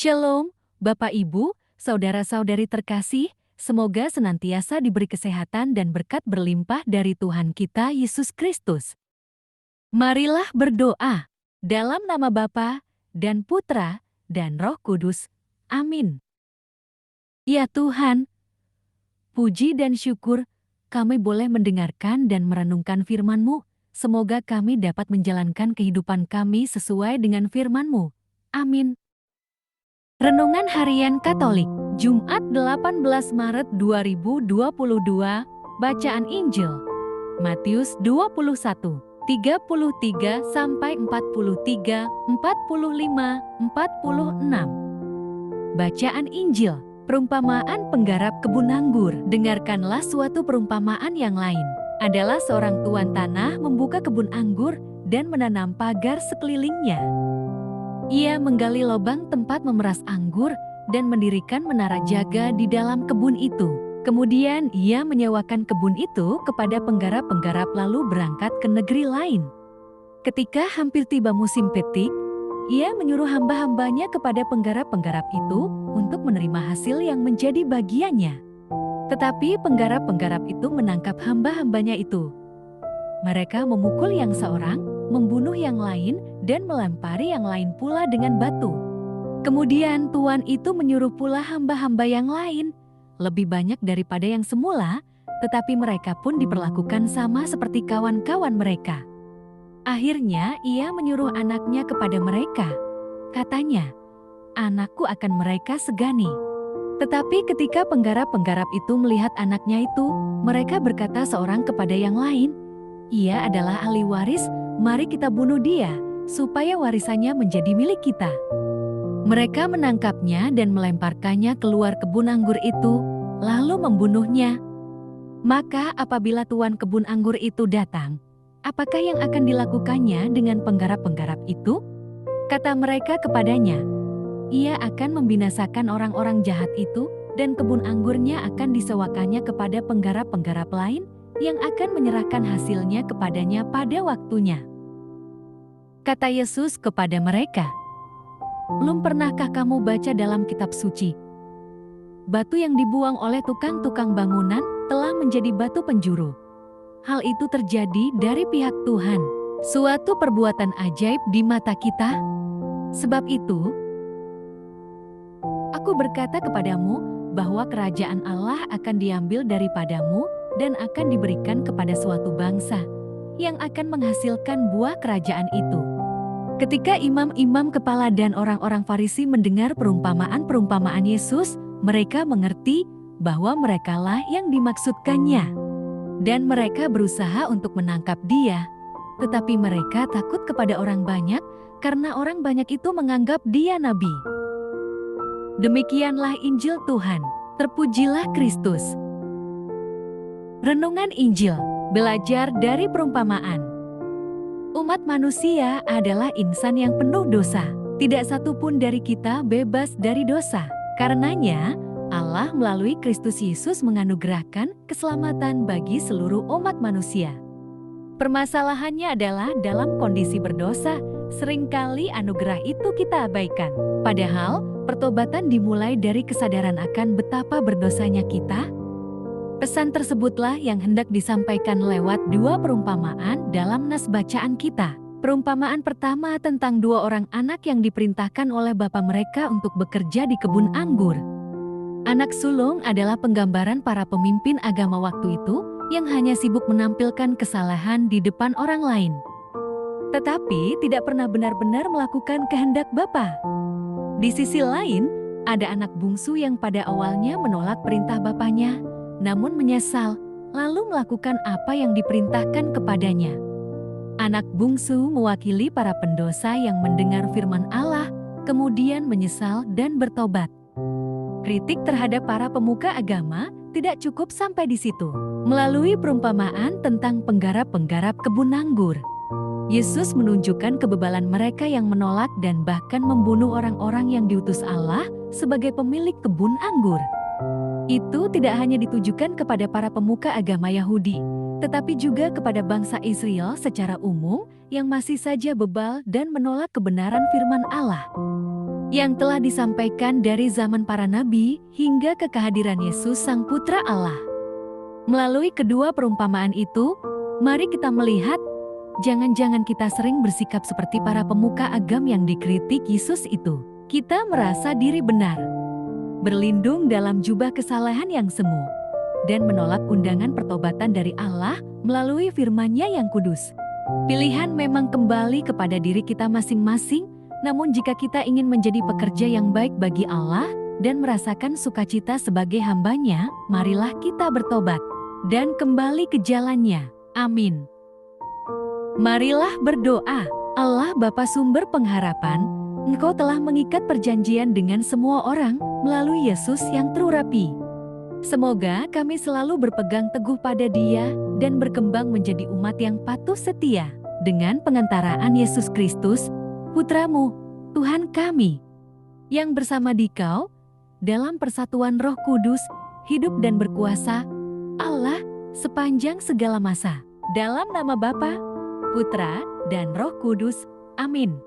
Shalom, Bapak Ibu, saudara-saudari terkasih, semoga senantiasa diberi kesehatan dan berkat berlimpah dari Tuhan kita Yesus Kristus. Marilah berdoa, dalam nama Bapa dan Putra dan Roh Kudus. Amin. Ya Tuhan, puji dan syukur kami boleh mendengarkan dan merenungkan firman-Mu. Semoga kami dapat menjalankan kehidupan kami sesuai dengan firman-Mu. Amin. Renungan Harian Katolik, Jumat 18 Maret 2022, Bacaan Injil, Matius 21, 33-43, 45, 46. Bacaan Injil, perumpamaan penggarap kebun anggur. Dengarkanlah suatu perumpamaan yang lain. Adalah seorang tuan tanah membuka kebun anggur dan menanam pagar sekelilingnya. Ia menggali lubang tempat memeras anggur dan mendirikan menara jaga di dalam kebun itu. Kemudian ia menyewakan kebun itu kepada penggarap-penggarap lalu berangkat ke negeri lain. Ketika hampir tiba musim petik, ia menyuruh hamba-hambanya kepada penggarap-penggarap itu untuk menerima hasil yang menjadi bagiannya. Tetapi penggarap-penggarap itu menangkap hamba-hambanya itu. Mereka memukul yang seorang, membunuh yang lain, dan melempari yang lain pula dengan batu. Kemudian tuan itu menyuruh pula hamba-hamba yang lain, lebih banyak daripada yang semula, tetapi mereka pun diperlakukan sama seperti kawan-kawan mereka. Akhirnya ia menyuruh anaknya kepada mereka. Katanya, "Anakku akan mereka segani." Tetapi ketika penggarap-penggarap itu melihat anaknya itu, mereka berkata seorang kepada yang lain, "Ia adalah ahli waris, mari kita bunuh dia, supaya warisannya menjadi milik kita." Mereka menangkapnya dan melemparkannya keluar kebun anggur itu, lalu membunuhnya. Maka apabila tuan kebun anggur itu datang, apakah yang akan dilakukannya dengan penggarap-penggarap itu? Kata mereka kepadanya, "Ia akan membinasakan orang-orang jahat itu, dan kebun anggurnya akan disewakannya kepada penggarap-penggarap lain, yang akan menyerahkan hasilnya kepadanya pada waktunya." Kata Yesus kepada mereka, "Belum pernahkah kamu baca dalam kitab suci? Batu yang dibuang oleh tukang-tukang bangunan telah menjadi batu penjuru. Hal itu terjadi dari pihak Tuhan, suatu perbuatan ajaib di mata kita. Sebab itu, aku berkata kepadamu bahwa kerajaan Allah akan diambil daripadamu dan akan diberikan kepada suatu bangsa yang akan menghasilkan buah kerajaan itu." Ketika imam-imam kepala dan orang-orang Farisi mendengar perumpamaan-perumpamaan Yesus, mereka mengerti bahwa merekalah yang dimaksudkannya. Dan mereka berusaha untuk menangkap dia, tetapi mereka takut kepada orang banyak karena orang banyak itu menganggap dia nabi. Demikianlah Injil Tuhan, terpujilah Kristus. Renungan Injil, belajar dari perumpamaan. Umat manusia adalah insan yang penuh dosa. Tidak satu pun dari kita bebas dari dosa. Karenanya, Allah melalui Kristus Yesus menganugerahkan keselamatan bagi seluruh umat manusia. Permasalahannya adalah dalam kondisi berdosa, seringkali anugerah itu kita abaikan. Padahal, pertobatan dimulai dari kesadaran akan betapa berdosanya kita. Pesan tersebutlah yang hendak disampaikan lewat dua perumpamaan dalam nas bacaan kita. Perumpamaan pertama tentang dua orang anak yang diperintahkan oleh bapa mereka untuk bekerja di kebun anggur. Anak sulung adalah penggambaran para pemimpin agama waktu itu yang hanya sibuk menampilkan kesalahan di depan orang lain, tetapi tidak pernah benar-benar melakukan kehendak bapa. Di sisi lain, ada anak bungsu yang pada awalnya menolak perintah bapaknya, namun menyesal, lalu melakukan apa yang diperintahkan kepadanya. Anak bungsu mewakili para pendosa yang mendengar firman Allah, kemudian menyesal dan bertobat. Kritik terhadap para pemuka agama tidak cukup sampai di situ. Melalui perumpamaan tentang penggarap-penggarap kebun anggur, Yesus menunjukkan kebebalan mereka yang menolak dan bahkan membunuh orang-orang yang diutus Allah sebagai pemilik kebun anggur. Itu tidak hanya ditujukan kepada para pemuka agama Yahudi, tetapi juga kepada bangsa Israel secara umum yang masih saja bebal dan menolak kebenaran firman Allah. yang telah disampaikan dari zaman para nabi hingga ke kehadiran Yesus Sang Putra Allah. Melalui kedua perumpamaan itu, mari kita melihat, jangan-jangan kita sering bersikap seperti para pemuka agam yang dikritik Yesus itu. Kita merasa diri benar, berlindung dalam jubah kesalahan yang semu, dan menolak undangan pertobatan dari Allah melalui firman-Nya yang kudus. Pilihan memang kembali kepada diri kita masing-masing, namun jika kita ingin menjadi pekerja yang baik bagi Allah dan merasakan sukacita sebagai hamba-Nya, marilah kita bertobat dan kembali ke jalan-Nya. Amin. Marilah berdoa. Allah Bapa sumber pengharapan, Engkau telah mengikat perjanjian dengan semua orang melalui Yesus yang terurapi. Semoga kami selalu berpegang teguh pada Dia dan berkembang menjadi umat yang patuh setia dengan pengantaraan Yesus Kristus, Putra-Mu, Tuhan kami, yang bersama Dikau, dalam persatuan Roh Kudus, hidup dan berkuasa, Allah, sepanjang segala masa. Dalam nama Bapa, Putra, dan Roh Kudus. Amin.